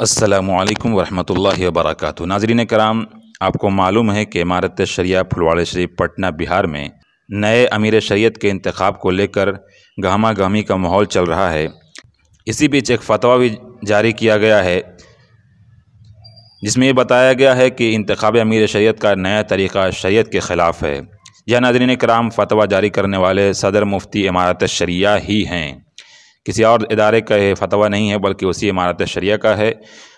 السلام علیکم ورحمۃ اللہ وبرکاتہ۔ ناظرین کرام، آپ کو معلوم ہے کہ امارت شریعہ پھلواڑہ شریف پٹنہ بہار میں نئے امیر شریعت کے انتخاب کو لے کر گہما گہمی کا ماحول چل رہا ہے۔ اسی بیچ ایک فتویٰ بھی جاری کیا گیا ہے جس میں یہ بتایا گیا ہے کہ انتخاب امیر شریعت کا نیا طریقہ شریعت کے خلاف ہے۔ یہ ناظرین کرام، فتویٰ جاری کرنے والے صدر مفتی امارت شریعہ ہی ہیں، کسی اور ادارے کا یہ فتویٰ نہیں ہے بلکہ اسی امارت شریعہ کا ہے۔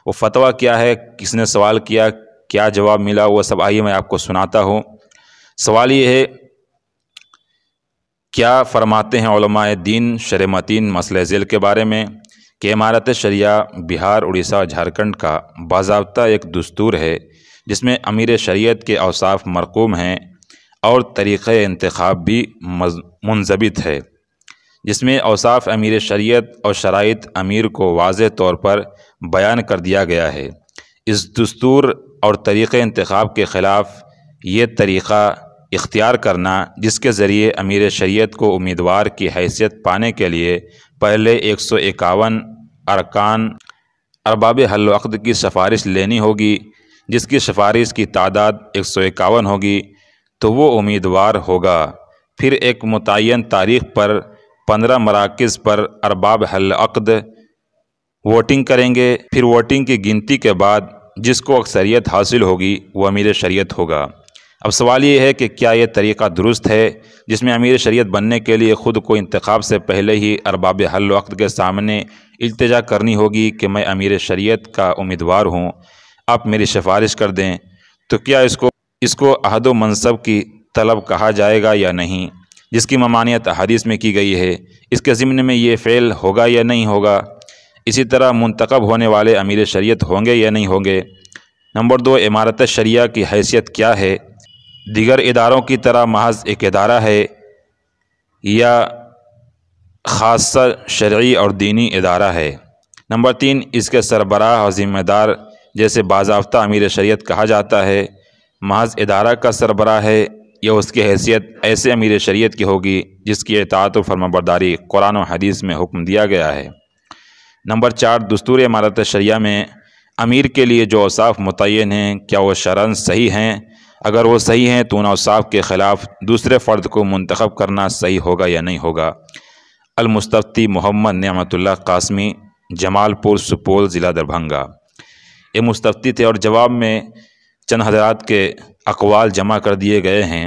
وہ فتویٰ کیا ہے، کس نے سوال کیا، کیا جواب ملا، وہ سب آئیے میں آپ کو سناتا ہوں۔ سوال یہ ہے، کیا فرماتے ہیں علماء دین شرع متین مسئلہ ذیل کے بارے میں کہ امارت شریعہ بہار، اڑیسہ اور جھارکھنڈ کا باضابطہ ایک دستور ہے جس میں امیر شریعت کے اوصاف مرقوم ہیں اور طریقہ انتخاب بھی منضبط ہے، جس میں اوصاف امیر شریعت اور شرائط امیر کو واضح طور پر بیان کر دیا گیا ہے۔ اس دستور اور طریقہ انتخاب کے خلاف یہ طریقہ اختیار کرنا جس کے ذریعے امیر شریعت کو امیدوار کی حیثیت پانے کے لیے پہلے 151 ارکان ارباب حل و عقد کی سفارش لینی ہوگی، جس کی سفارش کی تعداد 151 ہوگی تو وہ امیدوار ہوگا۔ پھر ایک متعین تاریخ پر 15 مراکز پر ارباب حل عقد ووٹنگ کریں گے۔ پھر ووٹنگ کی گنتی کے بعد جس کو اکثریت حاصل ہوگی وہ امیر شریعت ہوگا۔ اب سوال یہ ہے کہ کیا یہ طریقہ درست ہے جس میں امیر شریعت بننے کے لیے خود کو انتخاب سے پہلے ہی ارباب حل و عقد کے سامنے التجا کرنی ہوگی کہ میں امیر شریعت کا امیدوار ہوں، آپ میری سفارش کر دیں، تو کیا اس کو عہد و منصب کی طلب کہا جائے گا یا نہیں، جس کی ممانعت حدیث میں کی گئی ہے؟ اس کے ضمن میں یہ فعل ہوگا یا نہیں ہوگا؟ اسی طرح منتخب ہونے والے امیر شریعت ہوں گے یا نہیں ہوں گے؟ نمبر 2، امارت شریعہ کی حیثیت کیا ہے؟ دیگر اداروں کی طرح محض ایک ادارہ ہے یا خاصہ شرعی اور دینی ادارہ ہے؟ نمبر 3، اس کے سربراہ اور ذمہ دار جیسے باضابطہ امیر شریعت کہا جاتا ہے، محض ادارہ کا سربراہ ہے یا اس کی حیثیت ایسے امیر شریعت کی ہوگی جس کی اطاعت و فرمانبرداری قرآن و حدیث میں حکم دیا گیا ہے؟ نمبر 4، دستور امارت شریعہ میں امیر کے لیے جو اوصاف متعین ہیں کیا وہ شرعاً صحیح ہیں؟ اگر وہ صحیح ہیں تو ان اوصاف کے خلاف دوسرے فرد کو منتخب کرنا صحیح ہوگا یا نہیں ہوگا؟ المستفتی محمد نعمت اللہ قاسمی، جمال پور، سپول ضلع دربھنگہ، یہ مستفتی تھے اور جواب میں چند حضرات کے اقوال جمع کر دیے گئے ہیں،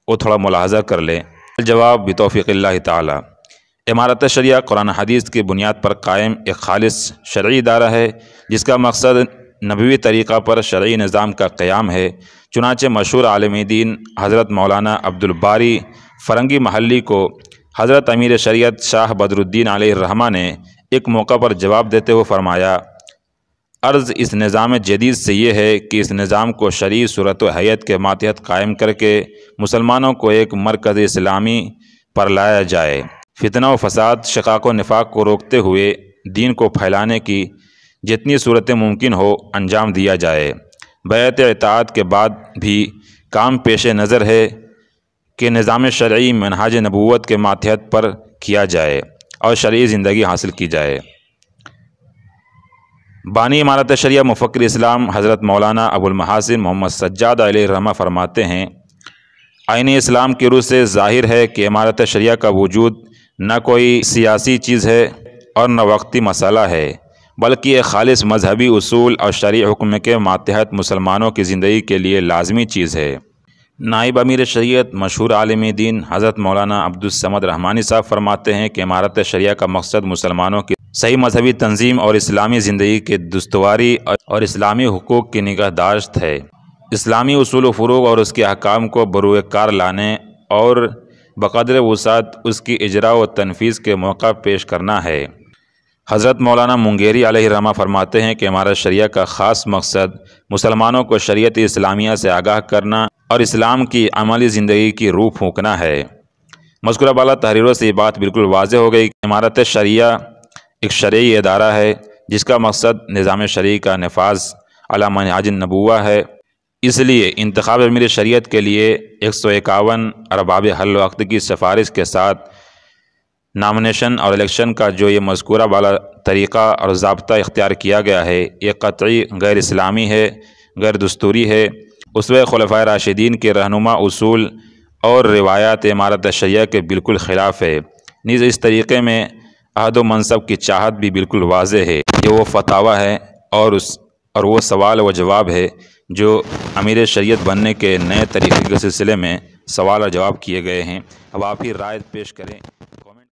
وہ تھوڑا ملاحظہ کر لیں۔ الجواب بتوفیق اللہ تعالی، امارت شریعہ قرآن حدیث کی بنیاد پر قائم ایک خالص شرعی ادارہ ہے جس کا مقصد نبوی طریقہ پر شرعی نظام کا قیام ہے۔ چنانچہ مشہور عالم دین حضرت مولانا عبدالباری فرنگی محلی کو حضرت امیر شریعت شاہ بدر الدین علیہ الرحمہ نے ایک موقع پر جواب دیتے ہوئے فرمایا، عرض اس نظام جدید سے یہ ہے کہ اس نظام کو شرعی صورت و حیت کے ماتحت قائم کر کے مسلمانوں کو ایک مرکز اسلامی پر لایا جائے، فتنہ و فساد، شقاق و نفاق کو روکتے ہوئے دین کو پھیلانے کی جتنی صورتیں ممکن ہو انجام دیا جائے۔ بیعت اطاعت کے بعد بھی کام پیش نظر ہے کہ نظام شرعی منہاج نبوت کے ماتحت پر کیا جائے اور شرعی زندگی حاصل کی جائے۔ بانی امارت شریعہ مفکر اسلام حضرت مولانا ابو المحاسن محمد سجاد علیہ الرحمہ فرماتے ہیں، آئین اسلام کی روح سے ظاہر ہے کہ امارت شریعہ کا وجود نہ کوئی سیاسی چیز ہے اور نہ وقتی مسئلہ ہے، بلکہ ایک خالص مذہبی اصول اور شرعی حکم کے ماتحت مسلمانوں کی زندگی کے لیے لازمی چیز ہے۔ نائب امیر شریعت مشہور عالم دین حضرت مولانا عبدالصمد رحمانی صاحب فرماتے ہیں کہ امارت شریعہ کا مقصد مسلمانوں کی صحیح مذہبی تنظیم اور اسلامی زندگی کی دستواری اور اسلامی حقوق کی نگہداشت ہے، اسلامی اصول و فروغ اور اس کے احکام کو بروئے کار لانے اور بقدر وسعت اس کی اجرا و تنفیذ کے موقع پیش کرنا ہے۔ حضرت مولانا منگیری علیہ الرحمہ فرماتے ہیں کہ امارت شریعہ کا خاص مقصد مسلمانوں کو شریعت اسلامیہ سے آگاہ کرنا اور اسلام کی عملی زندگی کی روح پھونکنا ہے۔ مذکورہ بالا تحریروں سے یہ بات بالکل واضح ہو گئی کہ امارت شریعہ ایک شرعی ادارہ ہے جس کا مقصد نظام شرعی کا نفاذ علی منہاج النبوہ ہے۔ اس لیے انتخاب امیر شریعت کے لیے 151 ارباب حل و عقد کی سفارش کے ساتھ نامنیشن اور الیکشن کا جو یہ مذکورہ والا طریقہ اور ضابطہ اختیار کیا گیا ہے یہ قطعی غیر اسلامی ہے، غیر دستوری ہے، اسوہ خلفائے راشدین کے رہنما اصول اور روایات امارت شریعہ کے بالکل خلاف ہے۔ نیز اس طریقے میں عہد و منصب کی چاہت بھی بالکل واضح ہے۔ یہ وہ فتاویٰ ہے اور وہ سوال و جواب ہے جو امیر شریعت بننے کے نئے طریقے کے سلسلے میں سوال اور جواب کیے گئے ہیں۔ اب آپ ہی رائے پیش کریں۔